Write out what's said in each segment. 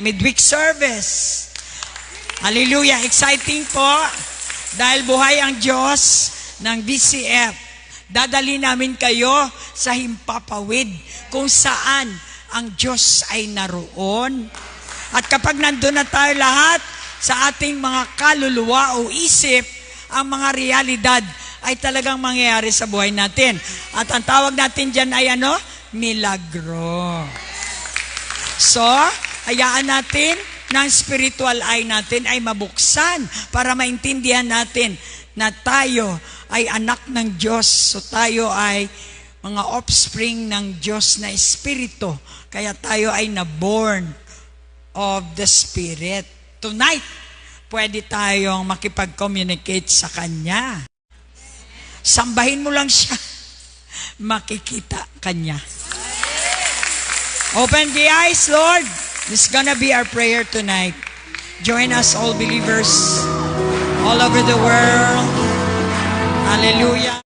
midweek service. Hallelujah. Exciting po. Dahil buhay ang Diyos ng BCF. Dadali namin kayo sa himpapawid kung saan ang Diyos ay naroon. At kapag nandun na tayo lahat sa ating mga kaluluwa o isip, ang mga realidad ay talagang mangyayari sa buhay natin. At ang tawag natin dyan ay ano? Milagro. So, hayaan natin na ang spiritual eye natin ay mabuksan para maintindihan natin na tayo ay anak ng Diyos. So tayo ay mga offspring ng Diyos na Espiritu. Kaya tayo ay na-born of the Spirit. Tonight, pwede tayong makipag-communicate sa Kanya. Sambahin mo lang siya. Makikita Kanya. Open the eyes, Lord. This is gonna be our prayer tonight. Join us, all believers, all over the world. Hallelujah.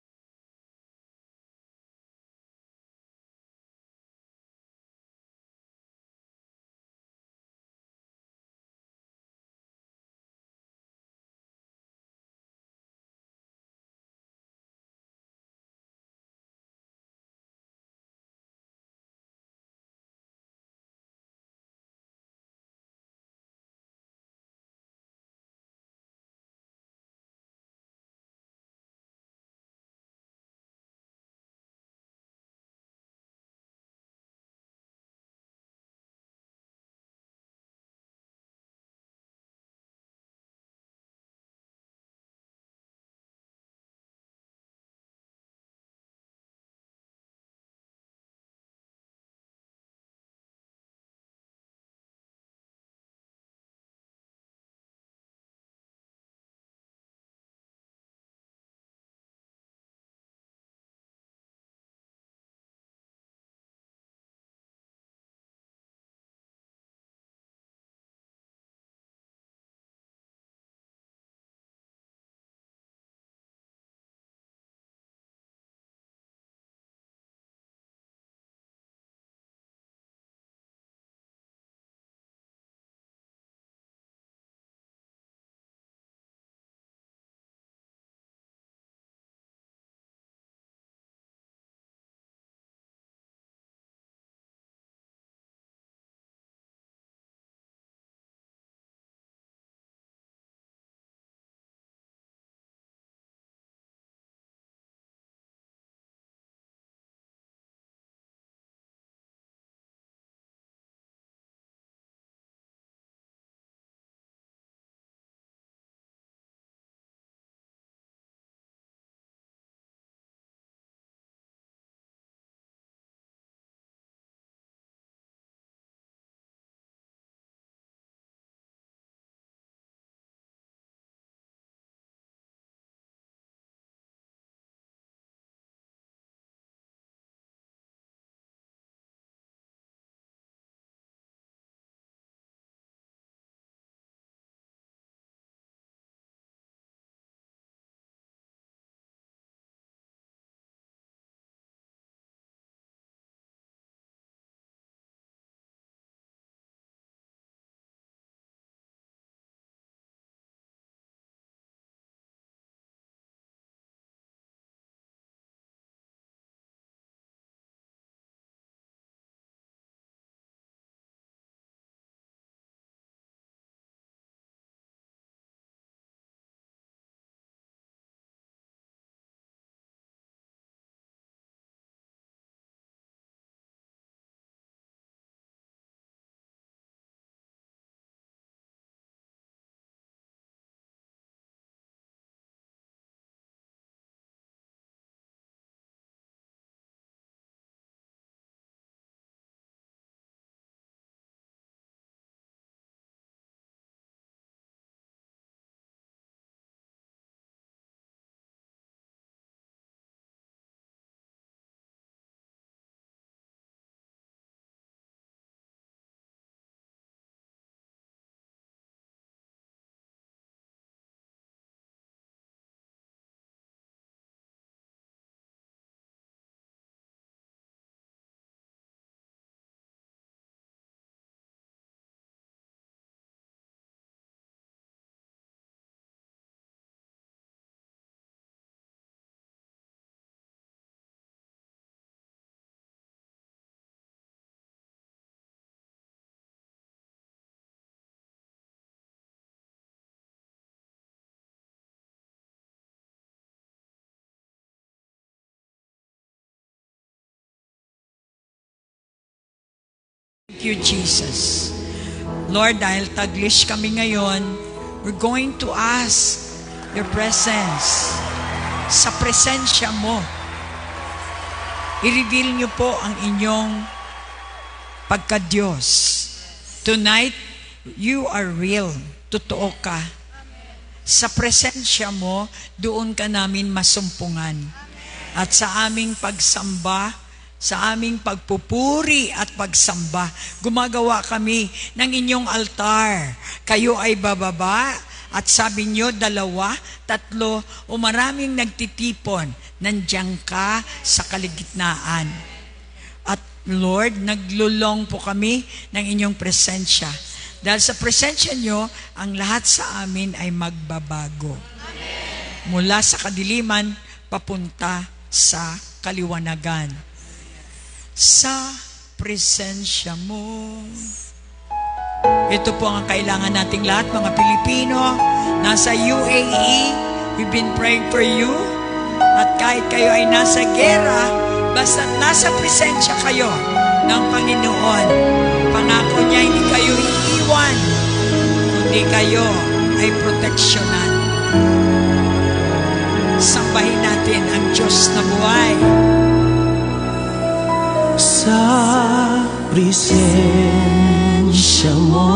Thank you, Jesus. Lord, dahil taglish kami ngayon, we're going to ask your presence. Sa presensya mo, i-reveal niyo po ang inyong pagka-Diyos. Tonight, you are real. Totoo ka. Sa presensya mo, doon ka namin masumpungan. At sa aming pagsamba, sa aming pagpupuri at pagsamba, gumagawa kami ng inyong altar. Kayo ay bababa, at sabi nyo, 2, 3, o maraming nagtitipon, nandiyan ka sa kaligitnaan. At Lord, naglulong po kami ng inyong presensya. Dahil sa presensya nyo, ang lahat sa amin ay magbabago. Mula sa kadiliman, papunta sa kaliwanagan. Sa presensya mo. Ito po ang kailangan nating lahat, mga Pilipino. Nasa UAE, we've been praying for you. At kahit kayo ay nasa gera, basta nasa presensya kayo ng Panginoon. Pangako niya, hindi kayo iiwan, kundi kayo ay proteksyonan. Sambahin natin ang Diyos na buhay. Sa presensya mo,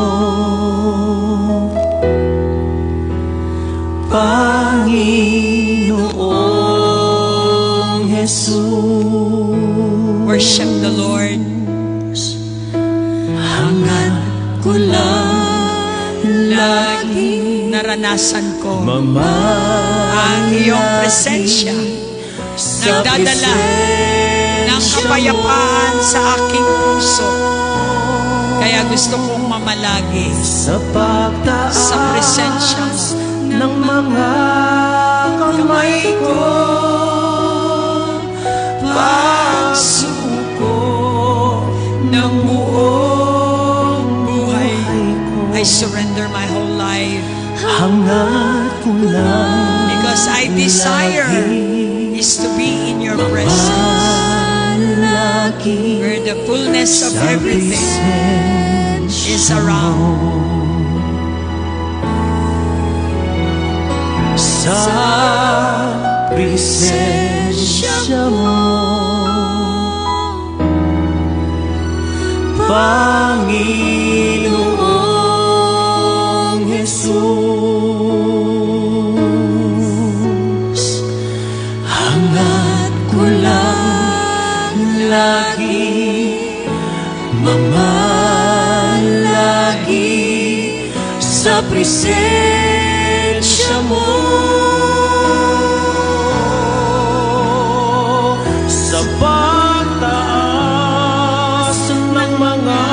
Panginoong Jesus. Worship the Lord. Hangad ko lang lagi naranasan ko mamahal ang iyong presensya, nagdadala ng kapayapaan sa aking puso. Kaya gusto kong mamalagi sa pagtaas sa presensya ng mga kamay ko, pagsuko ng buong buhay ko. I surrender my whole life Hangad ko lang because I desire is to be in your presence, lagi where the fullness of everything is around. Sa presensya mo, Panginoong Jesus. Hangad ko lang lagi mamalagi sa presensya mo, sa pagtaas ng mga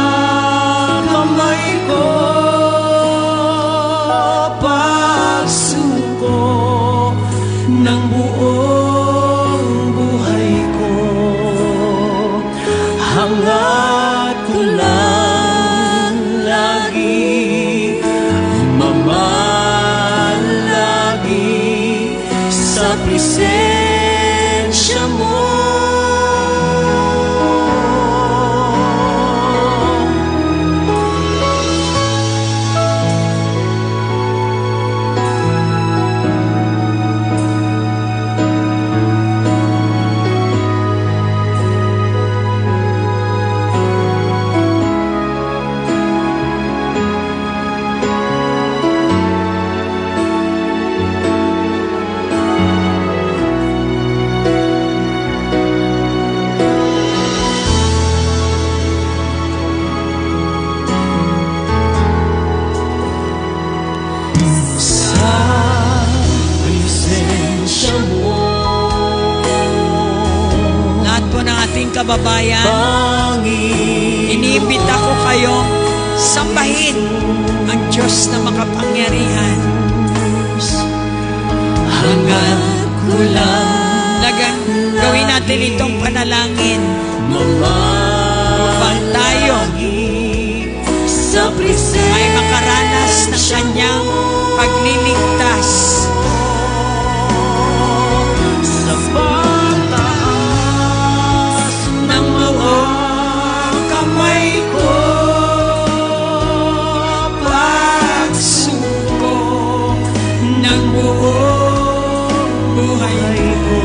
kamay ko, pagsuko ng buong buhay ko. Hangad ko lang lagi mamalagi sa presensya mo. Kababayan, iniimbita ko kayong sambahin ang Diyos na makapangyarihan. Hangad ko lang gawin natin itong panalangin upang tayo sa ay makaranas ng kanyang pagliligtas. Sa pagtaas ng mga kamay ko, buong buhay ko,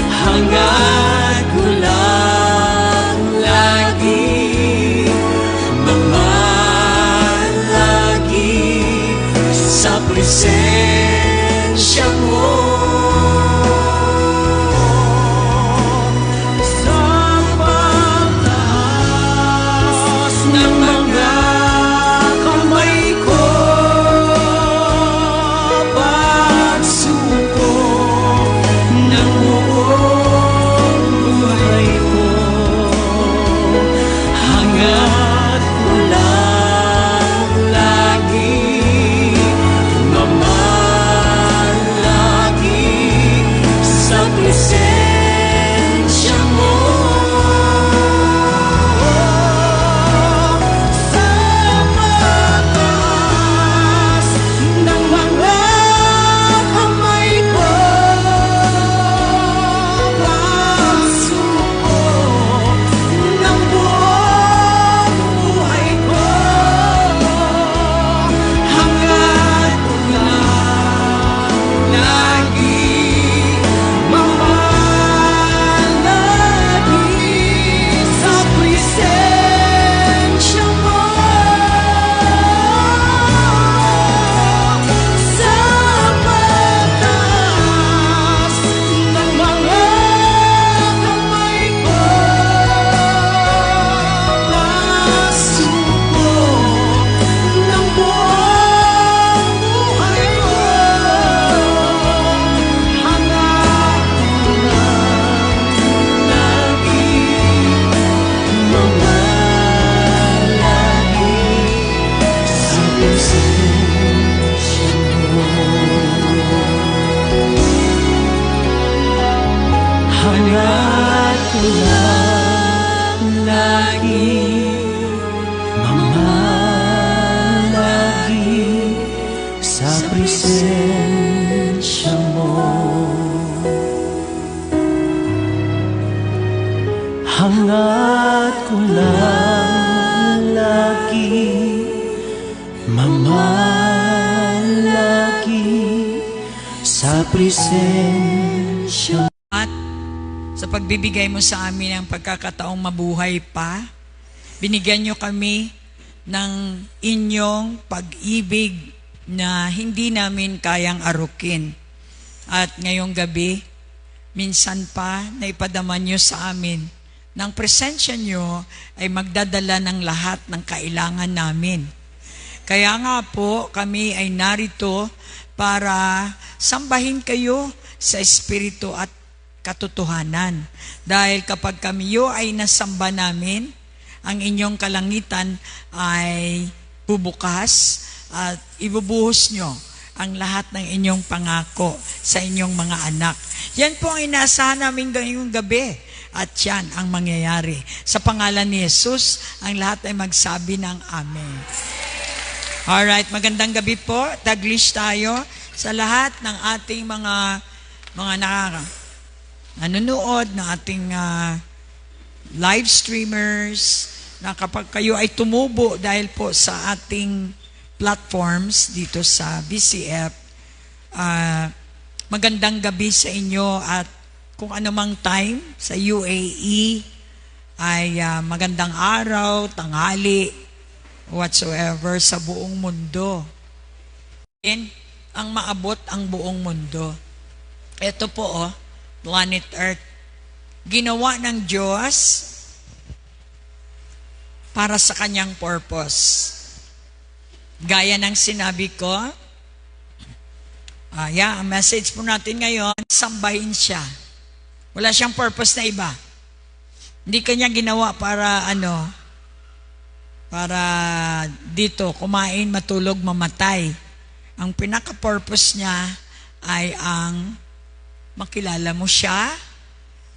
hanggat ko lang lagi mamalagi sa presensya mo. Sa pagtaas ng mga kamay ko, pagsuko ng buong buhay ko, hanggat ko lang lagi mamalagi sa presensya mo. Sa pagtaas ng mga kamay ko, pagsuko ng buong buhay ko, hanggat ko lang lagi mamalagi sa presensya mo. Sa pagtaas ng mga kamay ko, pagsuko ng buong buhay ko, hanggat ko lang lagi mamalagi sa presensya mo. Hanggat ko lang lagi mamalagi sa presensya mo. Hanggat ko lang lagi mamalagi sa presensya mo. At sa pagbibigay mo sa amin ng pagkakataong mabuhay pa, binigyan nyo kami ng inyong pag-ibig na hindi namin kayang arukin. At ngayong gabi, minsan pa na ipadama nyo sa amin ng presensya nyo ay magdadala ng lahat ng kailangan namin. Kaya nga po, kami ay narito para sambahin kayo sa espiritu at katotohanan. Dahil kapag kamiyo ay nasamba namin, ang inyong kalangitan ay bubukas at ibubuhos nyo ang lahat ng inyong pangako sa inyong mga anak. Yan po ang inaasahan namin ngayong gabi. At yan ang mangyayari. Sa pangalan ni Jesus, ang lahat ay magsabi ng Amen. Alright, magandang gabi po. Taglish tayo sa lahat ng ating mga nanonood, ng ating live streamers, na kapag kayo ay tumubo dahil po sa ating platforms dito sa BCF, magandang gabi sa inyo at kung anumang time sa UAE ay magandang araw, tanghali, whatsoever sa buong mundo. And ang maabot ang buong mundo. Ito po planet Earth. Ginawa ng Diyos para sa kanyang purpose. Gaya ng sinabi ko, ang message po natin ngayon, sambahin siya. Wala siyang purpose na iba. Hindi kanya ginawa para para dito, kumain, matulog, mamatay. Ang pinaka-purpose niya ay ang makilala mo siya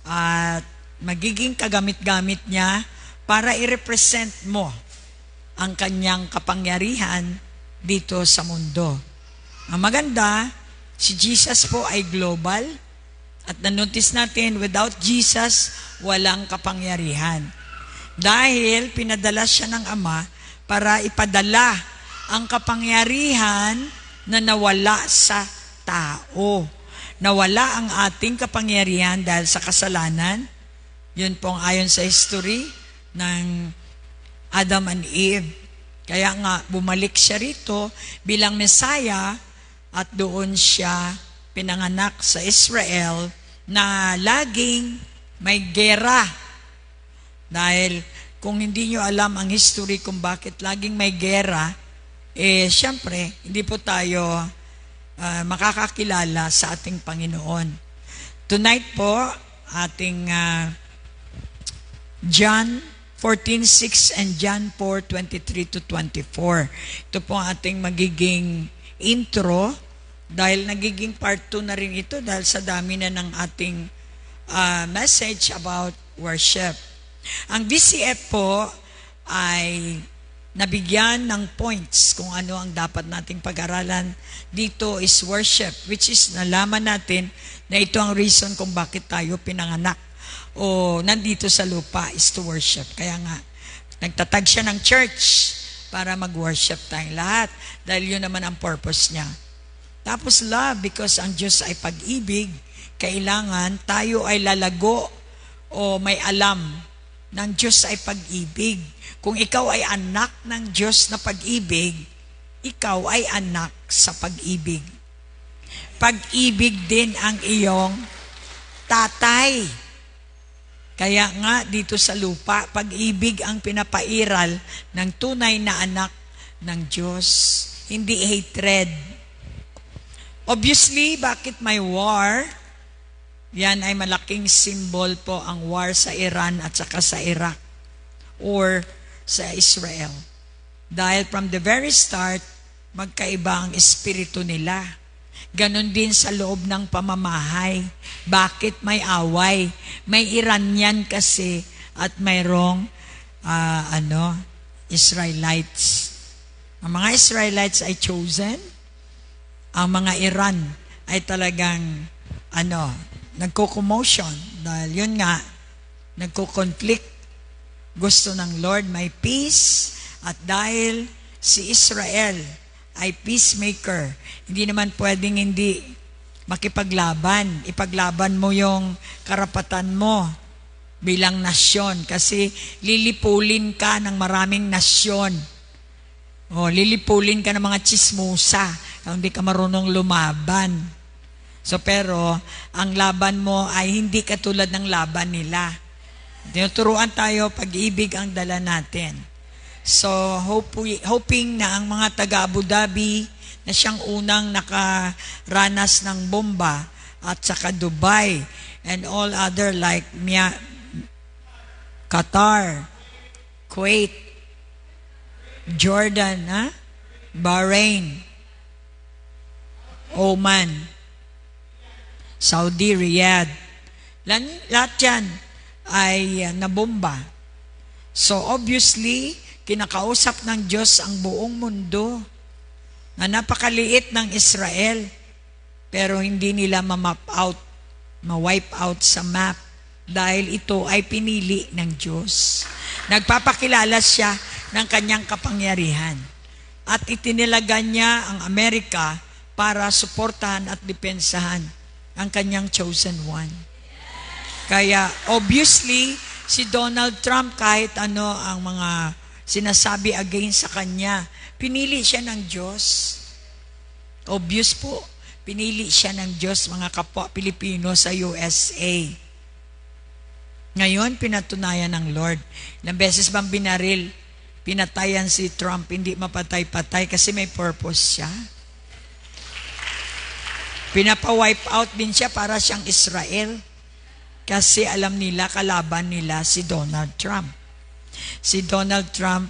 at magiging kagamit-gamit niya para i-represent mo ang kanyang kapangyarihan dito sa mundo. Ang maganda, si Jesus po ay global at nanotice natin, without Jesus, walang kapangyarihan. Dahil pinadala siya ng Ama para ipadala ang kapangyarihan na nawala sa tao. Nawala ang ating kapangyarihan dahil sa kasalanan. Yun pong ayon sa history ng Adam and Eve. Kaya nga, bumalik siya rito bilang Messiah at doon siya pinanganak sa Israel na laging may gera. Dahil kung hindi nyo alam ang history kung bakit laging may gera, syempre, hindi po tayo makakakilala sa ating Panginoon. Tonight po, ating John 14:6 and John 4:23 to 24. Ito po ang ating magiging intro dahil nagiging part 2 na rin ito dahil sa dami na ng ating message about worship. Ang VCF po ay nabigyan ng points kung ano ang dapat nating pag-aralan. Dito is worship, which is nalaman natin na ito ang reason kung bakit tayo pinanganak o nandito sa lupa is to worship. Kaya nga, nagtatag siya ng church para mag-worship tayong lahat dahil yun naman ang purpose niya. Tapos love, because ang Diyos ay pag-ibig, kailangan tayo ay lalago o may alam ng Diyos ay pag-ibig. Kung ikaw ay anak ng Diyos na pag-ibig, ikaw ay anak sa pag-ibig. Pag-ibig din ang iyong tatay. Kaya nga dito sa lupa, pag-ibig ang pinapairal ng tunay na anak ng Diyos. Hindi hatred. Obviously, bakit may war? Yan ay malaking symbol po ang war sa Iran at saka sa Iraq or sa Israel. Dahil from the very start, magkaiba ang espiritu nila. Ganon din sa loob ng pamamahay. Bakit may away? May Iranian kasi at mayroong Israelites. Ang mga Israelites ay chosen. Ang mga Iran ay talagang nagko-commotion dahil yun nga, nagko-conflict. Gusto ng Lord may peace at dahil si Israel ay peacemaker, hindi naman pwedeng hindi makipaglaban. Ipaglaban mo yung karapatan mo bilang nasyon kasi lilipulin ka ng maraming nasyon. Lilipulin ka ng mga chismosa kung hindi ka marunong lumaban. So pero, ang laban mo ay hindi katulad ng laban nila. Tinuturuan tayo, pag-ibig ang dala natin. So, hoping na ang mga taga Abu Dhabi na siyang unang nakaranas ng bomba at saka Dubai and all other like Qatar, Kuwait, Jordan, Bahrain, Oman, Saudi, Riyadh. Lahat yan ay nabomba. So obviously, kinakausap ng Diyos ang buong mundo na napakaliit ng Israel pero hindi nila ma-wipe out sa map dahil ito ay pinili ng Diyos. Nagpapakilala siya ng kanyang kapangyarihan at itinilagan niya ang Amerika para suportahan at depensahan ang kanyang chosen one. Kaya obviously si Donald Trump, kahit ano ang mga sinasabi against sa kanya, pinili siya ng Diyos. Obvious po, pinili siya ng Diyos, mga kapwa Pilipino sa USA. Ngayon pinatunayan ng Lord. Ilang beses bang binaril, pinatayan si Trump, hindi mapatay-patay kasi may purpose siya. Pinapa-wipe out din siya para siyang Israel. Kasi alam nila, kalaban nila si Donald Trump. Si Donald Trump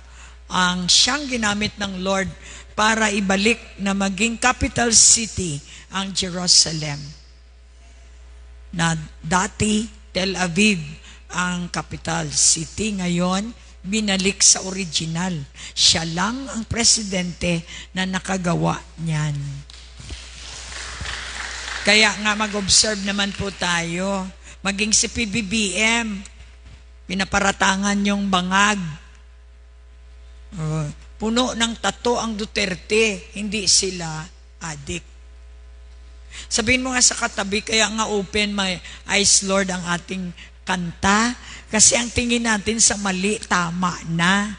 ang siyang ginamit ng Lord para ibalik na maging capital city ang Jerusalem. Na dati Tel Aviv ang capital city. Ngayon, binalik sa original. Siya lang ang presidente na nakagawa niyan. Kaya nga mag-observe naman po tayo. Maging si PBBM, pinaparatangan yung bangag. Puno ng tato ang Duterte, hindi sila addict. Sabihin mo nga sa katabi, kaya nga open my eyes, Lord, ang ating kanta. Kasi ang tingin natin sa mali, tama na.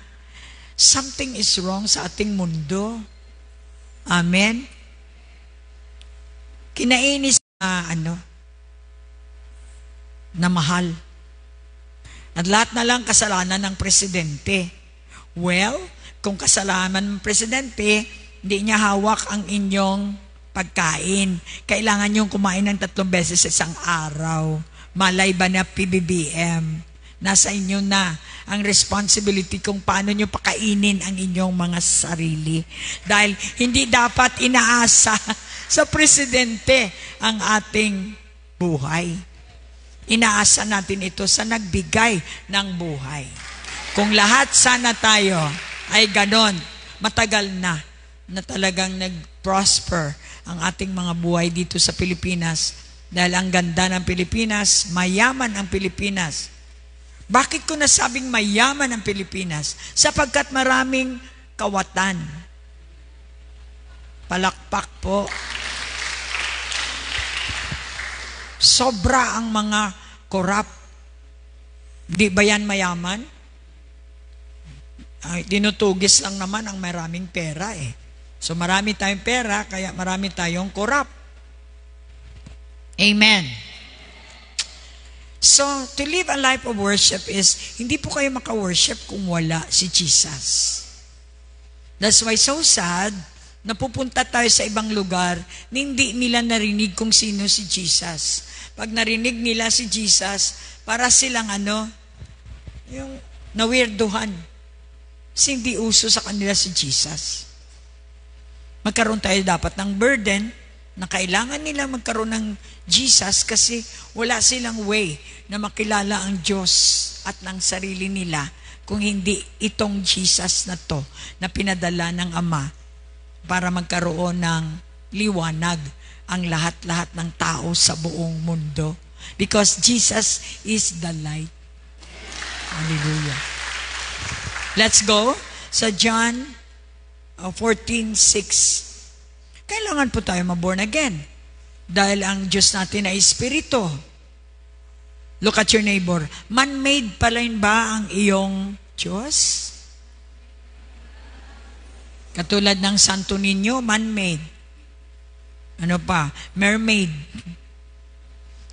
Something is wrong sa ating mundo. Amen? Kinainis na mahal. At lahat na lang kasalanan ng presidente. Well, kung kasalanan ng presidente, hindi niya hawak ang inyong pagkain. Kailangan niyong kumain ng 3 beses sa isang araw. Malay ba na PBBM? Nasa inyo na ang responsibility kung paano nyo pakainin ang inyong mga sarili. Dahil hindi dapat inaasa sa presidente ang ating buhay. Inaasa natin ito sa nagbigay ng buhay. Kung lahat sana tayo ay ganon, matagal na talagang nag-prosper ang ating mga buhay dito sa Pilipinas. Dahil ang ganda ng Pilipinas, mayaman ang Pilipinas. Bakit ko nasabing mayaman ang Pilipinas? Sapagkat maraming kawatan. Palakpak po. Sobra ang mga korap. Di ba yan mayaman? Ay, tinutugis lang naman ang maraming pera eh. So marami tayong pera, kaya marami tayong korap. Amen. So, to live a life of worship is, hindi po kayo maka-worship kung wala si Jesus. That's why so sad, napupunta tayo sa ibang lugar, hindi nila narinig kung sino si Jesus. Pag narinig nila si Jesus, para silang yung nawirduhan. Kasi hindi uso sa kanila si Jesus. Magkaroon tayo dapat ng burden na kailangan nila magkaroon ng Jesus kasi wala silang way na makilala ang Diyos at ng sarili nila kung hindi itong Jesus na to na pinadala ng Ama para magkaroon ng liwanag ang lahat-lahat ng tao sa buong mundo. Because Jesus is the light. Hallelujah. Let's go sa John 14:6. Kailangan po tayo maborn again. Dahil ang Diyos natin ay Espiritu. Look at your neighbor. Man-made pa rin ba ang iyong Diyos? Katulad ng Santo Niño, man-made. Ano pa? Mermaid.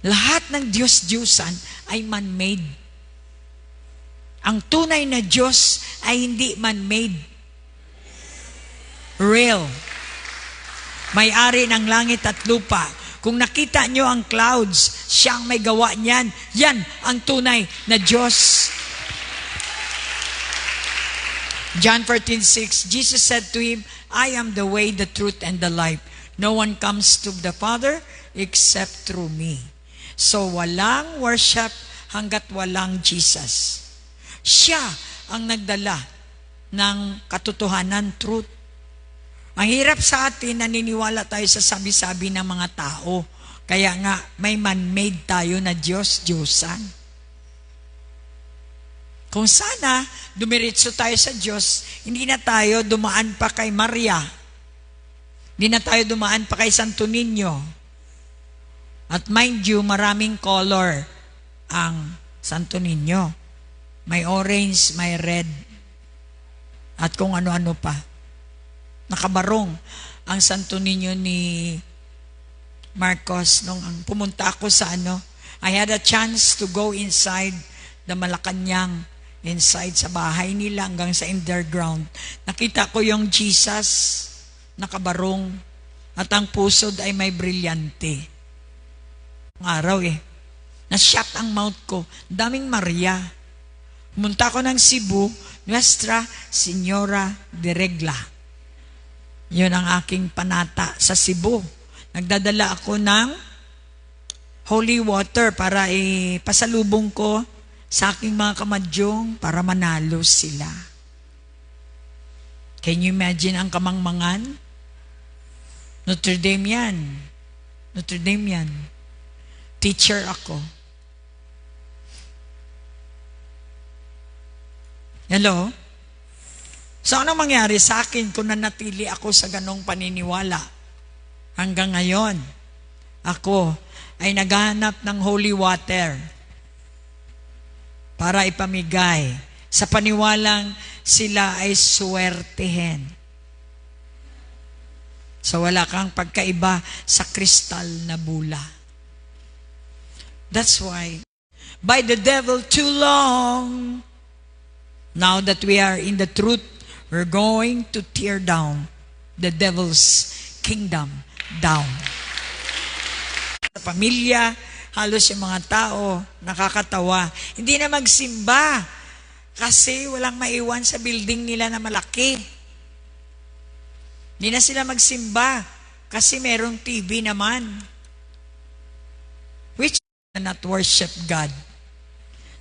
Lahat ng Diyos-Diyusan ay man-made. Ang tunay na Diyos ay hindi man-made. Real. May-ari ng langit at lupa. Kung nakita nyo ang clouds, siyang may gawa niyan. Yan ang tunay na Diyos. John 14:6, Jesus said to him, I am the way, the truth, and the life. No one comes to the Father except through me. So walang worship hanggat walang Jesus. Siya ang nagdala ng katotohanan, truth. Ang hirap sa atin, naniniwala tayo sa sabi-sabi ng mga tao. Kaya nga, may man-made tayo na Diyos-Diyosan. Kung sana, dumiritso tayo sa Diyos, hindi na tayo dumaan pa kay Maria. Hindi na tayo dumaan pa kay Santo Niño. At mind you, maraming color ang Santo Niño. May orange, may red, at kung ano-ano pa. Nakabarong ang Santo Niño ni Marcos nung pumunta ako sa I had a chance to go inside the Malacanang, inside sa bahay nila hanggang sa underground. Nakita ko yung Jesus nakabarong at ang pusod ay may brilyante. Ang araw na-shock ang mouth ko. Daming Maria. Pumunta ko ng Cebu, Nuestra Señora de Regla. Yun ang aking panata sa Cebu. Nagdadala ako ng holy water para pasalubong ko sa aking mga kamadyong para manalo sila. Can you imagine ang kamangmangan? Notre Dame yan. Notre Dame yan. Teacher ako. Hello? So, anong mangyari sa akin kung nanatili ako sa ganong paniniwala? Hanggang ngayon, ako ay naghahanap ng holy water para ipamigay sa paniwalang sila ay swertihin. So wala kang pagkaiba sa kristal na bula. That's why, by the devil too long, now that we are in the truth, we're going to tear down the devil's kingdom down. Sa pamilya, halos yung mga tao, nakakatawa. Hindi na magsimba kasi walang maiwan sa building nila na malaki. Hindi na sila magsimba kasi merong TV naman. Which not worship God.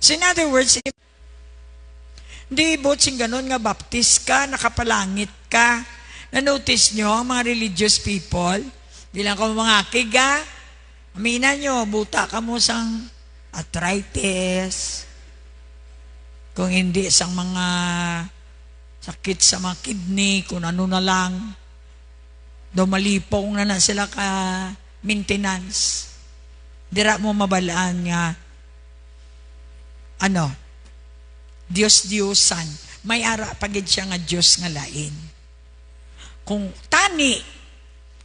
So in other words, hindi botsing ganun nga baptist ka, nakapalangit ka. Na-notice nyo ang mga religious people, di lang ko mga kiga, aminan nyo, buta ka mo sang arthritis, kung hindi sang mga sakit sa mga kidney, kung ano na lang, dumalipong na sila ka maintenance. Dira mo mabalaan nga, Diyos-Diyosan, may ara pagid siya nga Diyos nga lain. Kung tani,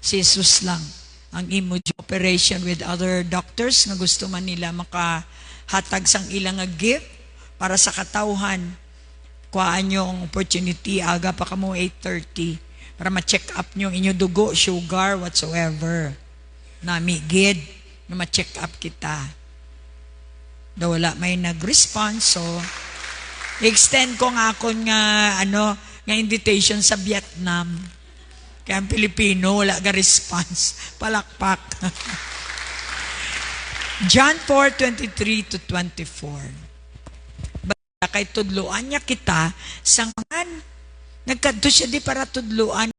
si Jesus lang ang imo operation with other doctors nga gusto man nila makahatag sang ilang nga gift para sa katawhan. Kuhaan nyo ang opportunity, aga pa kamo 8:30 para ma-check up nyo ang inyo dugo, sugar, whatsoever. Namigid na ma-check up kita. Daw wala may nag-response, so extend ko nga akon nga invitation sa Vietnam. Kaya ang Pilipino, wala ga response. Palakpak. John 4:23-24. Basta kay tudluan niya kita, sangan, nagkadto siya di para tudluan